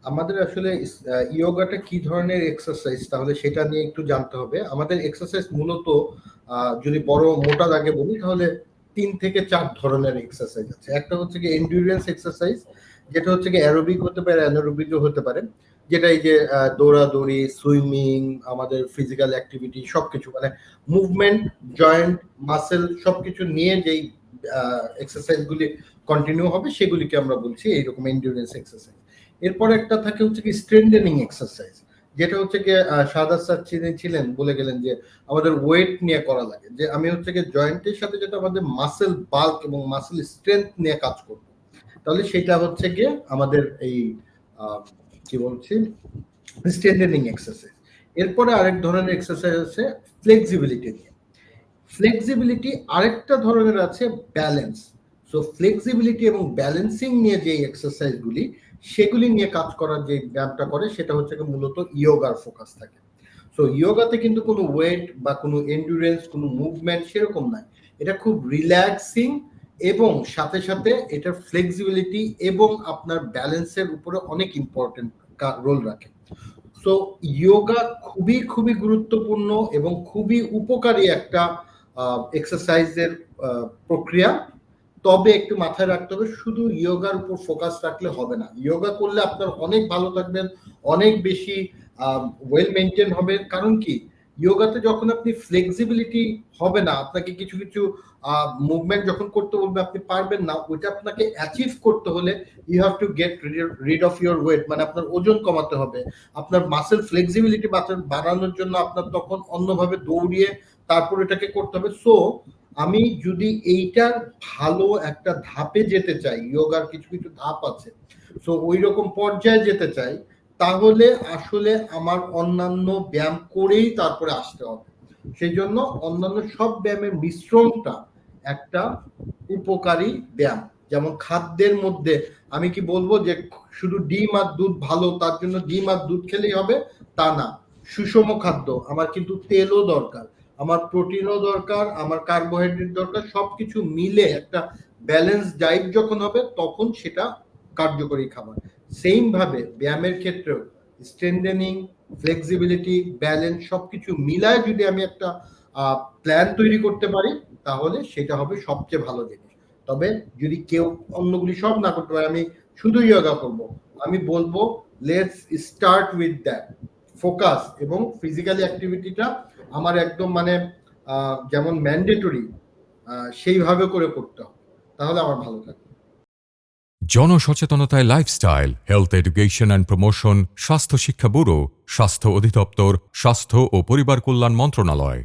আমাদের আসলে ইয়োগাটা কি ধরনের এক্সারসাইজ তাহলে সেটা নিয়ে একটু জানতে হবে। আমাদের এক্সারসাইজ মূলত যদি বড় মোটা দাগে বলি তাহলে ৩ থেকে ৪ ধরনের এক্সারসাইজ আছে। একটা হচ্ছে গিয়ে এন্ডুরেন্স এক্সারসাইজ, যেটা হচ্ছে গিয়ে অ্যারোবিক হতে পারে, অ্যানারোবিকও হতে পারে। যেটা এই যে দৌড়াদৌড়ি, সুইমিং, আমাদের ফিজিক্যাল অ্যাক্টিভিটি সবকিছু মানে মুভমেন্ট, জয়েন্ট, মাসেল সবকিছু নিয়ে যেই এক্সারসাইজ গুলি কন্টিনিউ হবে সেগুলিকে আমরা বলছি এইরকম এন্ডুরেন্স এক্সারসাইজ। এরপর একটা থাকে হচ্ছে কি স্ট্রেংথেনিং এক্সারসাইজ, যেটা হচ্ছে কি সাদা স্যার ছিলেন বলে গেলেন যে আমাদের ওয়েট নিয়ে করা লাগে, যে আমি হচ্ছে কি জয়েন্টের সাথে যেটা আমাদের মাসেল বাল্ক এবং মাসেল স্ট্রেংথ নিয়ে কাজ করব, তাহলে সেটা হচ্ছে গিয়ে আমাদের এই কি বলছি স্ট্রেংথেনিং এক্সারসাইজ। এরপরে আরেক ধরনের এক্সারসাইজ আছে ফ্লেক্সিবিলিটি নিয়ে। ফ্লেক্সিবিলিটি আরেকটা ধরনের আছে ব্যালেন্স। সো ফ্লেক্সিবিলিটি এবং ব্যালেন্সিং নিয়ে যে এক্সারসাইজগুলি সেগুলি নিয়ে কাজ করার যে ব্যায়ামটা করে সেটা হচ্ছে মূলত ইয়োগার ফোকাস থাকে। সো ইয়োগাতে কিন্তু কোনো ওয়েট বা কোনো এন্ডুরেন্স, কোনো মুভমেন্ট সেরকম নাই। এটা খুব রিল্যাক্সিং এবং সাথে সাথে এটার ফ্লেক্সিবিলিটি এবং আপনার ব্যালেন্সের উপরে অনেক ইম্পর্টেন্ট রোল রাখে। সো ইয়োগা খুবই খুবই গুরুত্বপূর্ণ এবং খুবই উপকারী একটা এক্সারসাইজের প্রক্রিয়া। তবে একটু মাথায় রাখতে হবে, শুধু ইয়োগার উপর ফোকাস রাখলে হবে না। ইয়োগা করলে আপনার অনেক ভালো থাকবেন, অনেক বেশি ওয়েল মেনটেন হবে। কারণ কি, ইয়োগাতে যখন আপনি ফ্লেক্সিবিলিটি হবে না, আপনাকে কিছু কিছু মুভমেন্ট যখন করতে বলবে আপনি পারবেন না, ওইটা আপনাকে অ্যাচিভ করতে হলে you have to get rid of your weight, মানে আপনার ওজন কমাতে হবে। আপনার মাসেল ফ্লেক্সিবিলিটি বাড়ানোর জন্য আপনার তখন অন্যভাবে দৌড়িয়ে তারপর এটাকে করতে হবে। সো আমি যদি এইটার ভালো একটা ধাপে যেতে চাই, ইয়োগার কিছু কিছু ধাপ আছে, সো ওই রকম পর্যায়ে যেতে চাই, তাহলে আসলে আমার অন্যান্য ব্যায়াম করেই তারপরে আসতে হবে। সেই জন্য অন্যান্য সব ব্যায়ামের মিশ্রণটা একটা উপকারী ব্যায়াম। যেমন খাদ্যের মধ্যে আমি কি বলবো যে শুধু ডিম আর দুধ ভালো, তার জন্য ডিম আর দুধ খেলেই হবে, তা না। সুষম খাদ্য, আমার কিন্তু তেলও দরকার, আমার প্রোটিনও দরকার, আমার কার্বোহাইড্রেট দরকার, সবকিছু মিলে একটা ব্যালেন্স ডায়েট যখন হবে তখন সেটা কার্যকরী খাবার। সেম ভাবে ব্যায়ামের ক্ষেত্রেও স্ট্রেংথেনিং, ফ্লেক্সিবিলিটি, ব্যালেন্স সবকিছু মিলায় যদি আমি একটা প্ল্যান তৈরি করতে পারি তাহলে সেটা হবে সবচেয়ে ভালো জিনিস। তবে যদি কেউ অন্যগুলি সব না করতে পারে, আমি শুধু ইয়োগা করব, আমি বলবো let's start with that focus, এবং ফিজিক্যাল অ্যাক্টিভিটিটা আমার একদম মানে যেমন ম্যান্ডেটরি সেইভাবে করে করতে হবে, তাহলে আমার ভালো থাকবে। জনসচেতনতায় lifestyle, health education and promotion, স্বাস্থ্য শিক্ষা ব্যুরো, স্বাস্থ্য অধিদপ্তর, স্বাস্থ্য ও পরিবার কল্যাণ মন্ত্রণালয়।